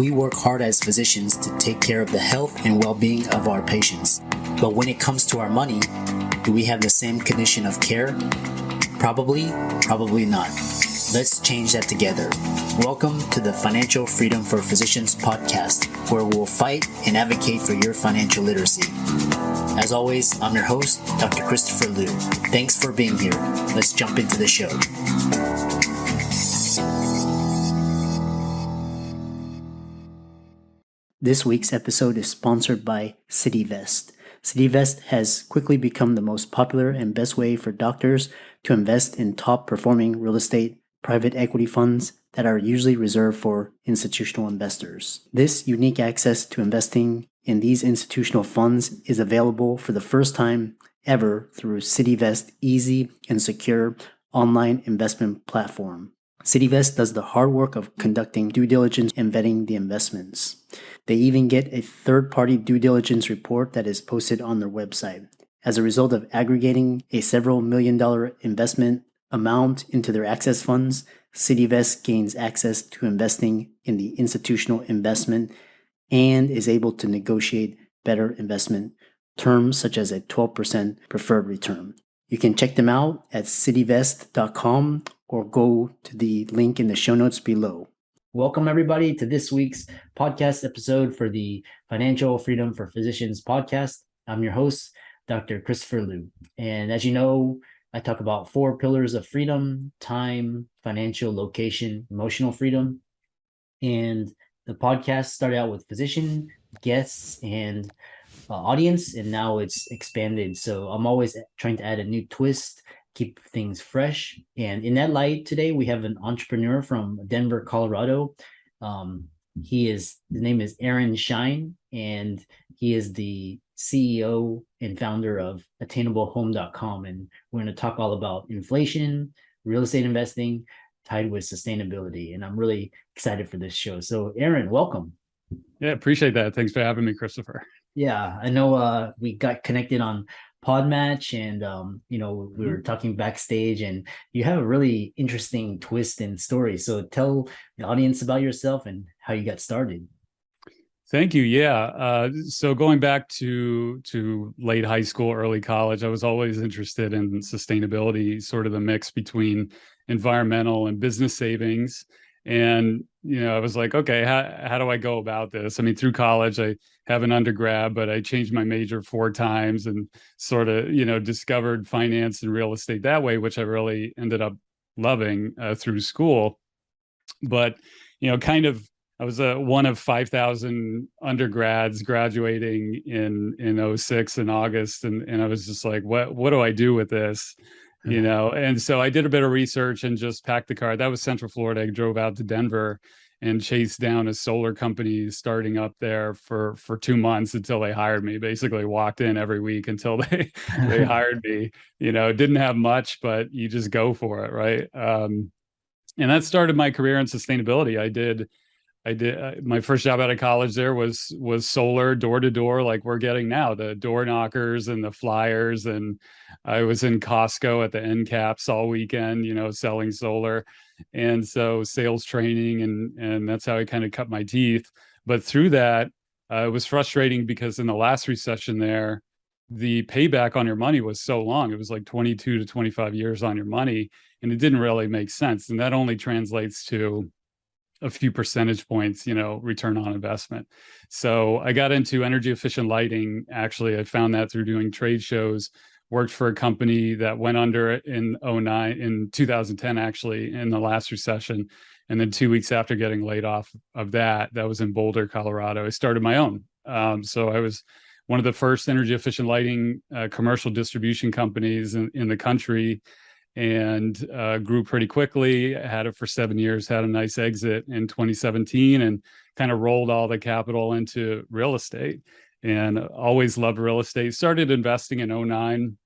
We work hard as physicians to take care of the health and well-being of our patients. But when it comes to our money, do we have the same condition of care? Probably not. Let's change that together. Welcome to the Financial Freedom for Physicians podcast, where we'll fight and advocate for your financial literacy. As always, I'm your host, Dr. Christopher Liu. Thanks for being here. Let's jump into the show. This week's episode is sponsored by CityVest. CityVest has quickly become the most popular and best way for doctors to invest in top-performing real estate private equity funds that are usually reserved for institutional investors. This unique access to investing in these institutional funds is available for the first time ever through CityVest's easy and secure online investment platform. CityVest does the hard work of conducting due diligence and vetting the investments. They even get a third-party due diligence report that is posted on their website. As a result of aggregating a several million-dollar investment amount into their access funds, CityVest gains access to investing in the institutional investment and is able to negotiate better investment terms such as a 12% preferred return. You can check them out at cityvest.com or go to the link in the show notes below. Welcome, everybody, to this week's podcast episode for the Financial Freedom for Physicians podcast. I'm your host, Dr. Christopher Liu. And as you know, I talk about 4 pillars of freedom: time, financial, location, emotional freedom. And the podcast started out with physician, guests, and audience, and now it's expanded. So I'm always trying to add a new twist, keep things fresh. And in that light, today we have an entrepreneur from Denver, Colorado. His name is Erin Shine, and he is the CEO and founder of AttainableHome.com. And we're going to talk all about inflation, real estate investing, tied with sustainability. And I'm really excited for this show. So Erin, welcome. Yeah, appreciate that. Thanks for having me, Christopher. Yeah, I know we got connected on Podmatch, and we were talking backstage, and you have a really interesting twist and story. So tell the audience about yourself and how you got started. Thank you. Yeah. So going back to late high school, early college, I was always interested in sustainability, sort of the mix between environmental and business savings. And, I was like, okay, how do I go about this? I mean, through college, I have an undergrad, but I changed my major 4 times and sort of, discovered finance and real estate that way, which I really ended up loving through school. But, I was one of 5,000 undergrads graduating in 06 in August. And I was just like, what do I do with this? And so I did a bit of research and just packed the car. That was Central Florida. I drove out to Denver and chased down a solar company starting up there for 2 months until they hired me. Basically walked in every week until they hired me. Didn't have much, but you just go for it, right? And that started my career in sustainability. I did my first job out of college there was solar, door to door, like we're getting now, the door knockers and the flyers. And I was in Costco at the end caps all weekend, selling solar. And so sales training, and that's how I kind of cut my teeth. But through that, it was frustrating because in the last recession there, the payback on your money was so long. It was like 22 to 25 years on your money, and it didn't really make sense. And that only translates to a few percentage points, return on investment. So I got into energy efficient lighting. Actually, I found that through doing trade shows, worked for a company that went under in 2010, actually, in the last recession. And then 2 weeks after getting laid off of that was in Boulder, Colorado, I started my own. So I was one of the first energy efficient lighting commercial distribution companies in the country, and grew pretty quickly. I had it for 7 years, had a nice exit in 2017, and kind of rolled all the capital into real estate, and always loved real estate. Started investing in 2009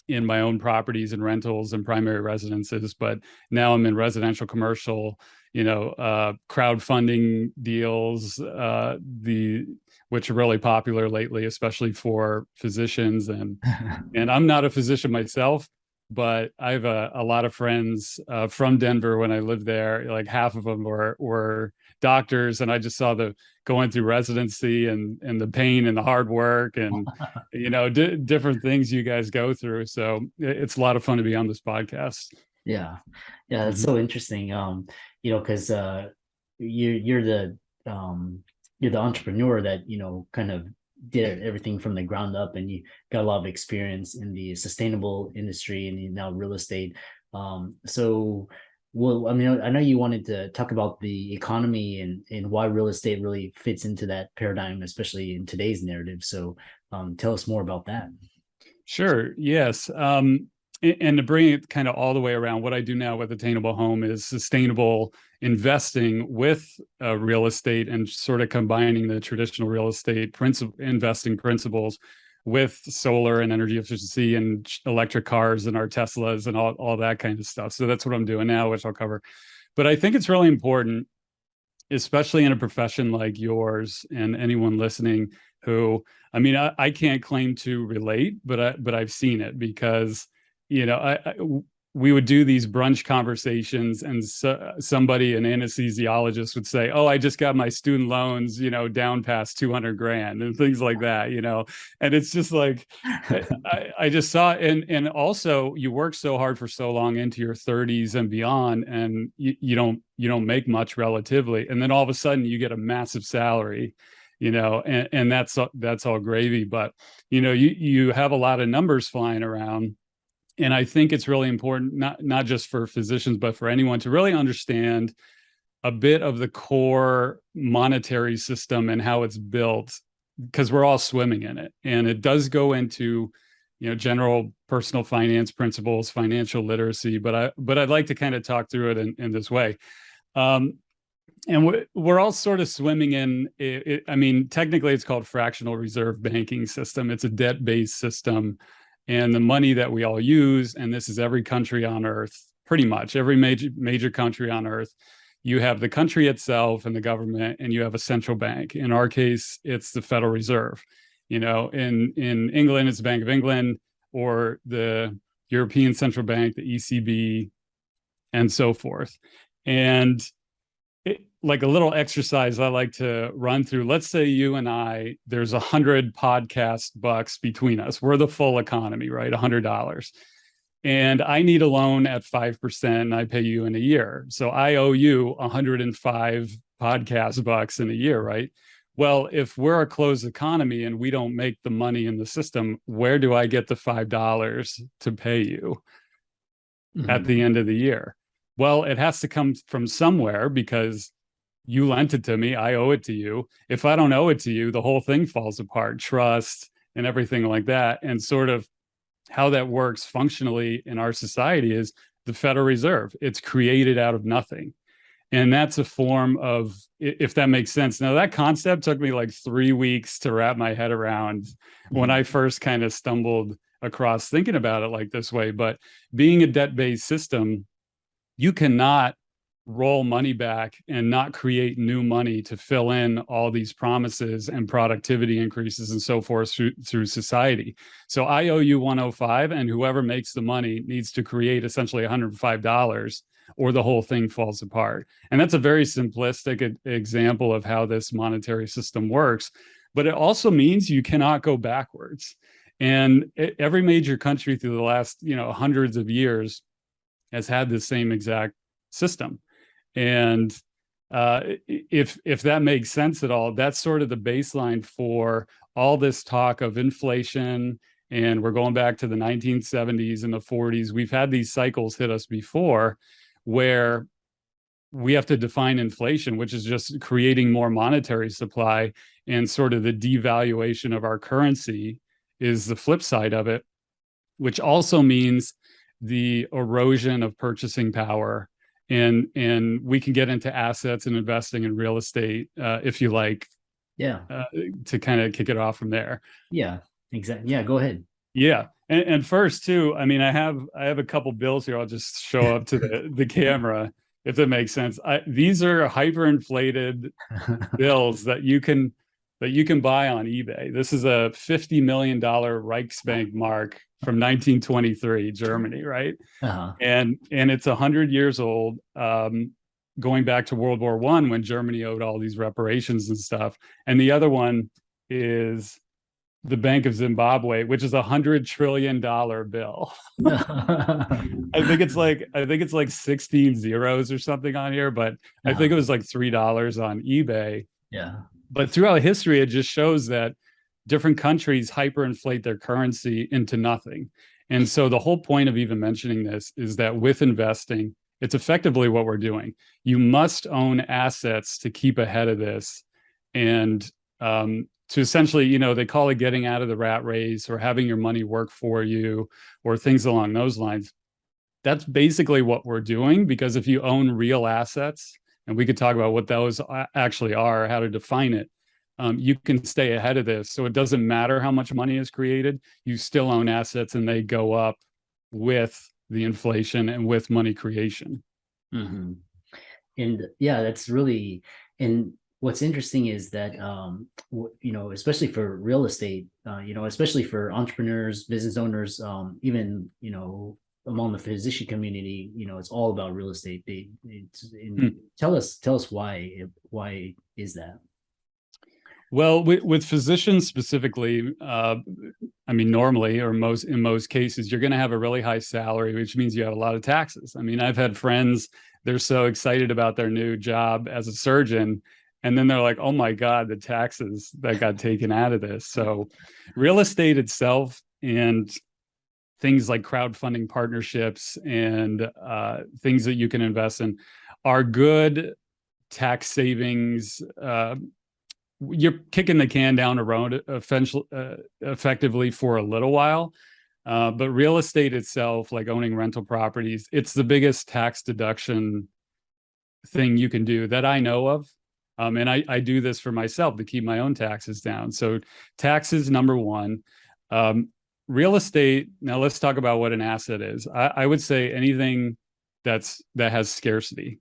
in my own properties and rentals and primary residences, but now I'm in residential commercial, crowdfunding deals, which are really popular lately, especially for physicians. And I'm not a physician myself, but I have a lot of friends from Denver when I lived there. Like half of them were doctors, and I just saw the going through residency and the pain and the hard work and different things you guys go through. So it's a lot of fun to be on this podcast. Yeah. Yeah, that's Mhm. so interesting. Because you're the you're the entrepreneur that, kind of did everything from the ground up, and you got a lot of experience in the sustainable industry and now real estate. So well, I mean, I know you wanted to talk about the economy and why real estate really fits into that paradigm, especially in today's narrative. So tell us more about that. Sure. Yes. And to bring it kind of all the way around, what I do now with Attainable Home is sustainable investing with real estate and sort of combining the traditional real estate investing principles with solar and energy efficiency and electric cars and our Teslas and all that kind of stuff. So that's what I'm doing now, which I'll cover. But I think it's really important, especially in a profession like yours and anyone listening who, I mean, I can't claim to relate, but I've seen it because, we would do these brunch conversations, and somebody, an anesthesiologist, would say, "Oh, I just got my student loans, down past 200 grand," and things like that, and it's just like, I just saw it. And also you work so hard for so long into your 30s and beyond, and you don't make much relatively, and then all of a sudden you get a massive salary, and that's all gravy. But you have a lot of numbers flying around, and I think it's really important, not just for physicians but for anyone, to really understand a bit of the core monetary system and how it's built, because we're all swimming in it. And it does go into, general personal finance principles, financial literacy, but I'd like to kind of talk through it in this way. Um, and we're all sort of swimming in it. I mean, technically it's called fractional reserve banking system. It's a debt-based system, and the money that we all use, and this is every country on earth, pretty much every major country on earth, you have the country itself and the government, and you have a central bank. In our case, it's the Federal Reserve. In England, it's the Bank of England, or the European Central Bank, the ECB, and so forth. And like a little exercise I like to run through. Let's say you and I, there's 100 podcast bucks between us. We're the full economy, right? $100. And I need a loan at 5%, and I pay you in a year. So I owe you 105 podcast bucks in a year, right? Well, if we're a closed economy and we don't make the money in the system, where do I get the $5 to pay you at Mhm. the end of the year? Well, it has to come from somewhere, because you lent it to me, I owe it to you. If I don't owe it to you, the whole thing falls apart, trust and everything like that. And sort of how that works functionally in our society is the Federal Reserve. It's created out of nothing. And that's a form of, if that makes sense. Now, that concept took me like 3 weeks to wrap my head around when Mhm. I first kind of stumbled across thinking about it like this way. But being a debt-based system, you cannot roll money back and not create new money to fill in all these promises and productivity increases and so forth through society. So I owe you 105, and whoever makes the money needs to create essentially $105, or the whole thing falls apart. And that's a very simplistic example of how this monetary system works. But it also means you cannot go backwards. And every major country through the last, hundreds of years has had the same exact system. And if that makes sense at all, that's sort of the baseline for all this talk of inflation. And we're going back to the 1970s and the 40s. We've had these cycles hit us before, where we have to define inflation, which is just creating more monetary supply, and sort of the devaluation of our currency is the flip side of it, which also means the erosion of purchasing power. And we can get into assets and investing in real estate, if you like, Yeah. uh, to kind of kick it off from there. Yeah. Exactly. Yeah. Go ahead. Yeah. And first too, I mean, I have a couple bills here. I'll just show up to the camera, if that makes sense. These are hyperinflated bills that you can that you can buy on eBay. This is a $50 million Reichsbank mark from 1923, Germany, right? Uh-huh. And it's 100 years old, going back to World War I when Germany owed all these reparations and stuff. And the other one is the Bank of Zimbabwe, which is $100 trillion bill. I think it's like 16 zeros or something on here, but I think it was like $3 on eBay. Yeah. But throughout history, it just shows that different countries hyperinflate their currency into nothing. And so the whole point of even mentioning this is that with investing, it's effectively what we're doing. You must own assets to keep ahead of this. And to essentially, they call it getting out of the rat race or having your money work for you or things along those lines. That's basically what we're doing, because if you own real assets, and we could talk about what those actually are, how to define it, you can stay ahead of this. So it doesn't matter how much money is created, you still own assets and they go up with the inflation and with money creation. Mm-hmm. And yeah, that's really, and what's interesting is that, especially for real estate, especially for entrepreneurs, business owners, even, among the physician community, it's all about real estate. Tell us why is that? Well, with physicians specifically, normally, or in most cases, you're going to have a really high salary, which means you have a lot of taxes. I mean, I've had friends, they're so excited about their new job as a surgeon, and then they're like, oh my God, the taxes that got taken out of this. So real estate itself and things like crowdfunding partnerships and things that you can invest in are good tax savings. You're kicking the can down the road effectively for a little while. But real estate itself, like owning rental properties, it's the biggest tax deduction thing you can do that I know of. And I do this for myself to keep my own taxes down. So taxes, number one. Real estate, now let's talk about what an asset is. I would say anything that has scarcity.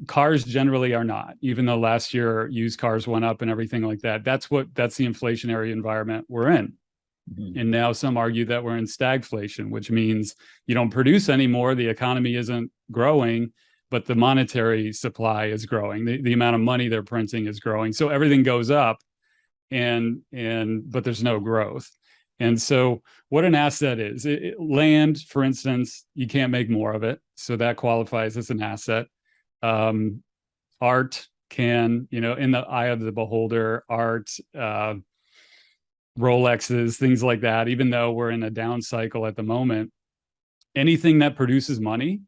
Cars generally are not, even though last year used cars went up and everything like that. That's the inflationary environment we're in. Mm-hmm. And now some argue that we're in stagflation, which means you don't produce anymore, the economy isn't growing, but the monetary supply is growing. The amount of money they're printing is growing. So everything goes up but there's no growth. And so what an asset is, land, for instance, you can't make more of it. So that qualifies as an asset. Art can, in the eye of the beholder, art, Rolexes, things like that, even though we're in a down cycle at the moment, anything that produces money,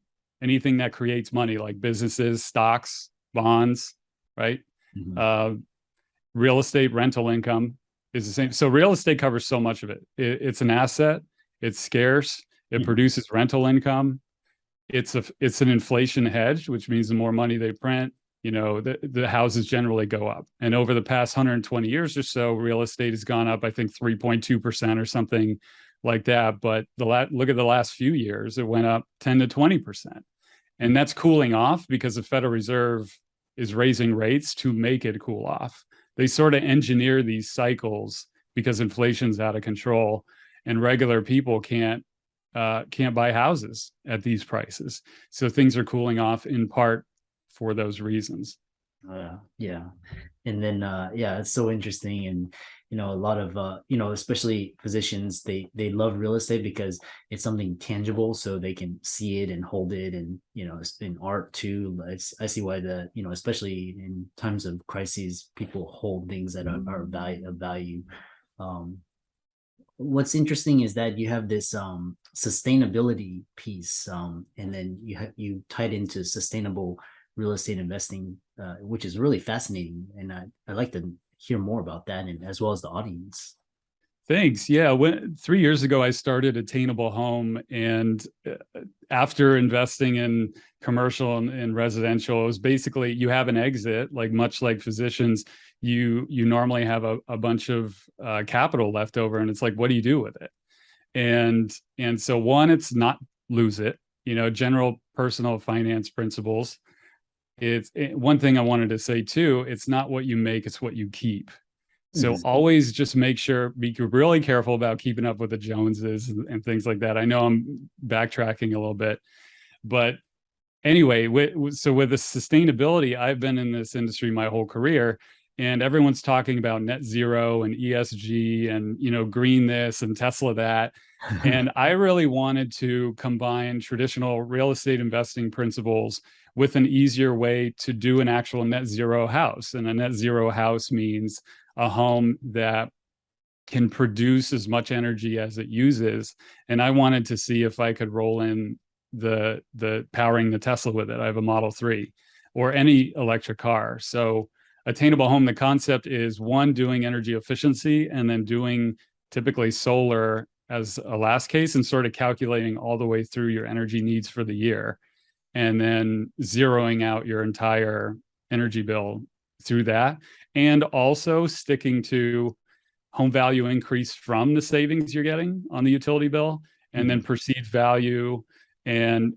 anything that creates money, like businesses, stocks, bonds, right? Mm-hmm. Real estate, rental income is the same. So real estate covers so much of it. It's an asset. It's scarce. It produces rental income. It's an inflation hedge, which means the more money they print, the houses generally go up. And over the past 120 years or so, real estate has gone up, I think 3.2% or something like that. But look at the last few years, it went up 10 to 20%. And that's cooling off because the Federal Reserve is raising rates to make it cool off. They sort of engineer these cycles because inflation's out of control and regular people can't buy houses at these prices. So things are cooling off in part for those reasons. Yeah. And then, it's so interesting. And, a lot of, especially physicians, they love real estate because it's something tangible, so they can see it and hold it. And, in art too, I see why especially in times of crises, people hold things that are of value. What's interesting is that you have this sustainability piece, and then you tied into sustainable real estate investing, which is really fascinating. And I'd like to hear more about that, and as well as the audience. Thanks. Yeah. 3 years ago, I started Attainable Home. And after investing in commercial and residential, it was basically you have an exit, much like physicians, you normally have a bunch of capital left over. And it's like, what do you do with it? And so one, it's not lose it, general personal finance principles. It's one thing I wanted to say too, it's not what you make, it's what you keep. So Mhm. always just make sure, be really careful about keeping up with the Joneses and things like that. I know I'm backtracking a little bit, but anyway, so with the sustainability, I've been in this industry my whole career, and everyone's talking about net zero and ESG and green this and Tesla that. And I really wanted to combine traditional real estate investing principles with an easier way to do an actual net zero house. And a net zero house means a home that can produce as much energy as it uses. And I wanted to see if I could roll in the powering the Tesla with it. I have a Model 3 or any electric car. So Attainable Home, the concept is one, doing energy efficiency, and then doing typically solar as a last case, and sort of calculating all the way through your energy needs for the year, and then zeroing out your entire energy bill through that, and also sticking to home value increase from the savings you're getting on the utility bill, and then Mhm. perceived value. And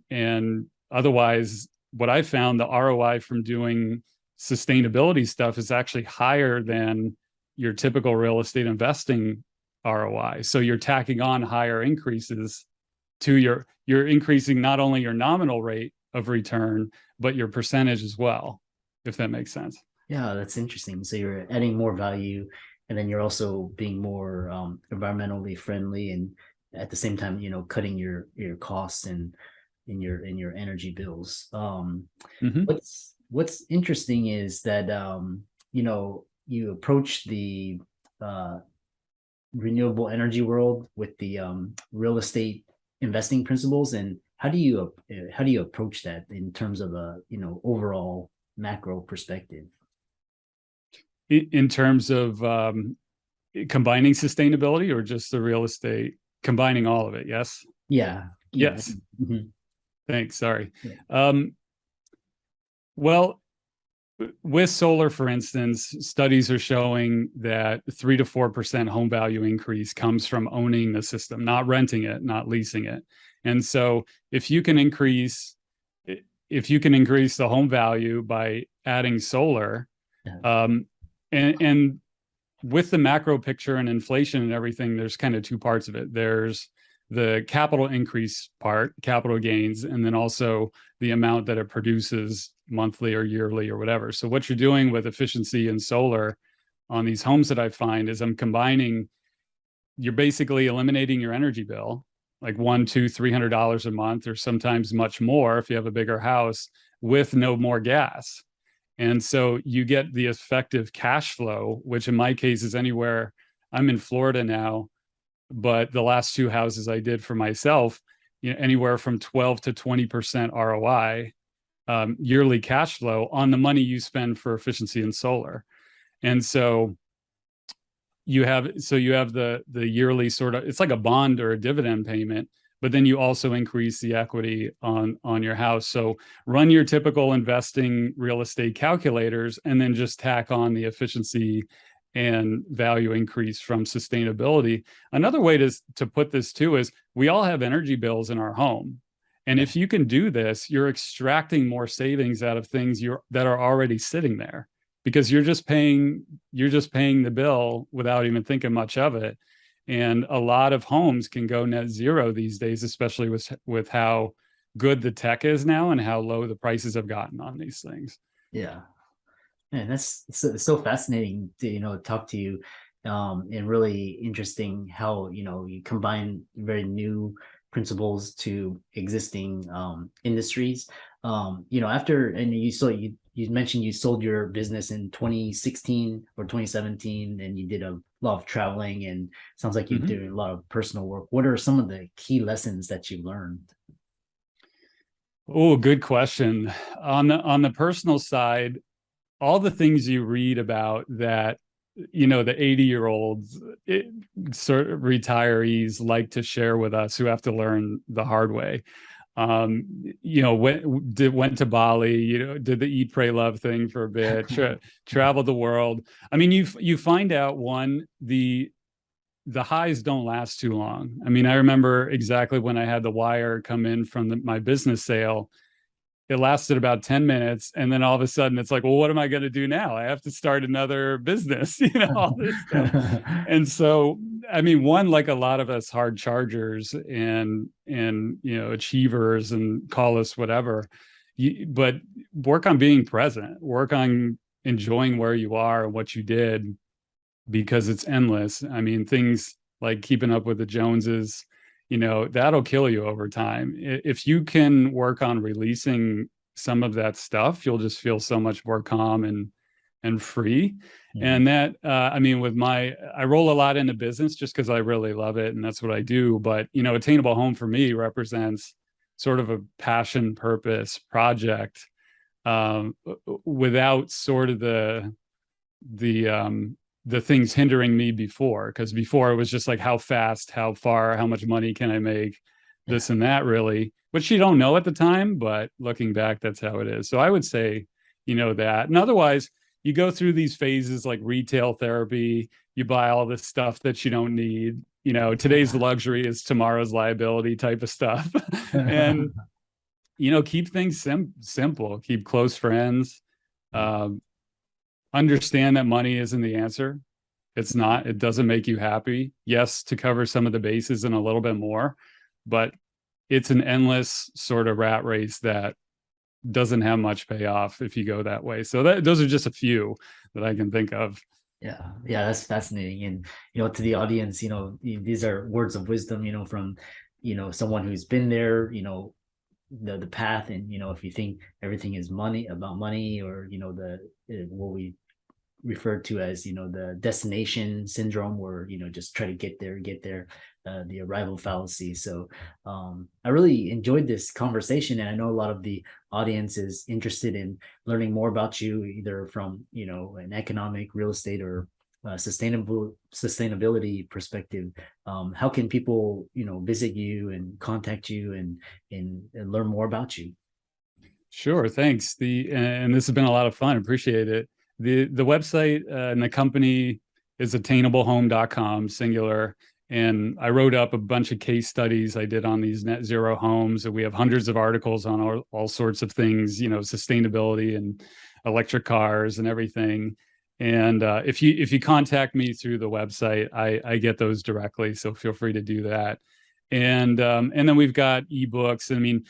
otherwise, what I found, the ROI from doing sustainability stuff is actually higher than your typical real estate investing ROI. So you're tacking on higher increases to you're increasing not only your nominal rate of return, but your percentage as well, if that makes sense. Yeah, that's interesting. So you're adding more value, and then you're also being more environmentally friendly, and at the same time, cutting your costs and in your energy bills. Mm-hmm. What's interesting is that you approach the uh, renewable energy world with the real estate investing principles, and how do you approach that in terms of a overall macro perspective? In terms of combining sustainability or just the real estate, combining all of it? Yes. Yeah, yeah. Yes. Mhm. Thanks. Sorry. Yeah. Um, well, with solar, for instance, studies are showing that 3 to 4% home value increase comes from owning the system, not renting it, not leasing it. And so if you can increase the home value by adding solar, Yeah. um, and with the macro picture and inflation and everything, there's kind of two parts of it. There's the capital increase part, capital gains, and then also the amount that it produces monthly or yearly or whatever. So what you're doing with efficiency and solar on these homes that I find is you're basically eliminating your energy bill, like $100, $200, $300 a month, or sometimes much more if you have a bigger house, with no more gas. And so you get the effective cash flow, which in my case is anywhere. I'm in Florida now, but the last two houses I did for myself, anywhere from 12 to 20% ROI, yearly cash flow on the money you spend for efficiency and solar. And so you have the yearly sort of, it's like a bond or a dividend payment, but then you also increase the equity on your house. So run your typical investing real estate calculators, and then just tack on the efficiency and value increase from sustainability. Another way to put this too is, we all have energy bills in our home. And Yeah. if you can do this, you're extracting more savings out of things that are already sitting there, because you're just paying the bill without even thinking much of it. And a lot of homes can go net zero these days, especially with how good the tech is now and how low the prices have gotten on these things. Yeah. Man, that's so fascinating to talk to you, and really interesting how you combine very new principles to existing industries. After and you mentioned you sold your business in 2016 or 2017, and you did a lot of traveling, and sounds like you're Mm-hmm. doing a lot of personal work. What are some of the key lessons that you learned? Oh, good question. On the personal side, all the things you read about that, the 80-year-olds, sort of retirees like to share with us, who have to learn the hard way. Went to Bali, did the eat, pray, love thing for a bit, traveled the world. I mean, you find out, the highs don't last too long. I mean, I remember exactly when I had the wire come in from my business sale, it lasted about 10 minutes. And then all of a sudden it's like, well, what am I going to do now? I have to start another business, all this stuff. And so, I mean, one, like a lot of us hard chargers and achievers, and call us whatever, but work on being present, work on enjoying where you are and what you did, because it's endless. I mean, things like keeping up with the Joneses, that'll kill you over time. If you can work on releasing some of that stuff, you'll just feel so much more calm and free. Mm-hmm. And that, I mean, I roll a lot into business just because I really love it and that's what I do. But, Attainable Home for me represents sort of a passion, purpose project, without sort of the things hindering me before. Because before it was just like, how fast, how far, how much money can I make, this and that, really, which you don't know at the time, but looking back, that's how it is. So I would say, that. And otherwise, you go through these phases like retail therapy, you buy all this stuff that you don't need. Today's luxury is tomorrow's liability type of stuff. And, keep things simple, keep close friends, understand that money isn't the answer. It's not. It doesn't make you happy. Yes, to cover some of the bases and a little bit more, but it's an endless sort of rat race that doesn't have much payoff if you go that way. So those are just a few that I can think of. Yeah, that's fascinating. And to the audience, these are words of wisdom, from someone who's been there, the path. And if you think everything is about money, or what we refer to as the destination syndrome, where just try to get there, the arrival fallacy. So I really enjoyed this conversation, and I know a lot of the audience is interested in learning more about you, either from an economic, real estate, or sustainability perspective. How can people visit you and contact you and learn more about you? Sure, thanks. And this has been a lot of fun. Appreciate it. The website and the company is attainablehome.com, singular. And I wrote up a bunch of case studies I did on these net zero homes. And we have hundreds of articles on all sorts of things, sustainability and electric cars and everything. And if you contact me through the website, I get those directly. So feel free to do that. And then we've got ebooks. I mean,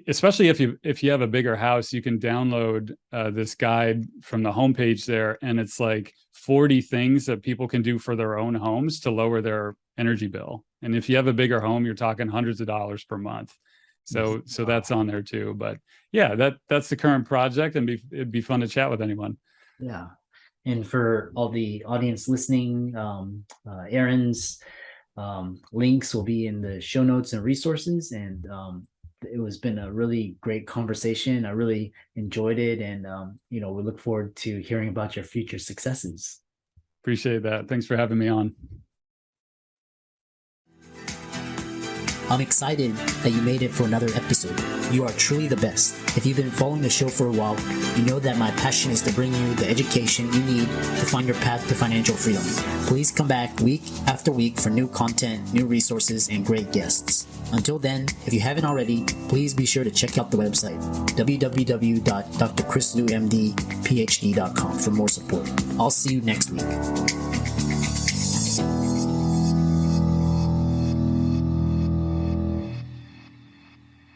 especially if you have a bigger house, you can download this guide from the homepage there, and it's like 40 things that people can do for their own homes to lower their energy bill. And if you have a bigger home, you're talking hundreds of dollars per month. So that's on there too. But yeah, that's the current project, and it'd be fun to chat with anyone. Yeah. And for all the audience listening, Erin's links will be in the show notes and resources. And it been a really great conversation. I really enjoyed it. And, we look forward to hearing about your future successes. Appreciate that. Thanks for having me on. I'm excited that you made it for another episode. You are truly the best. If you've been following the show for a while, you know that my passion is to bring you the education you need to find your path to financial freedom. Please come back week after week for new content, new resources, and great guests. Until then, if you haven't already, please be sure to check out the website, www.drchrislumdphd.com, for more support. I'll see you next week.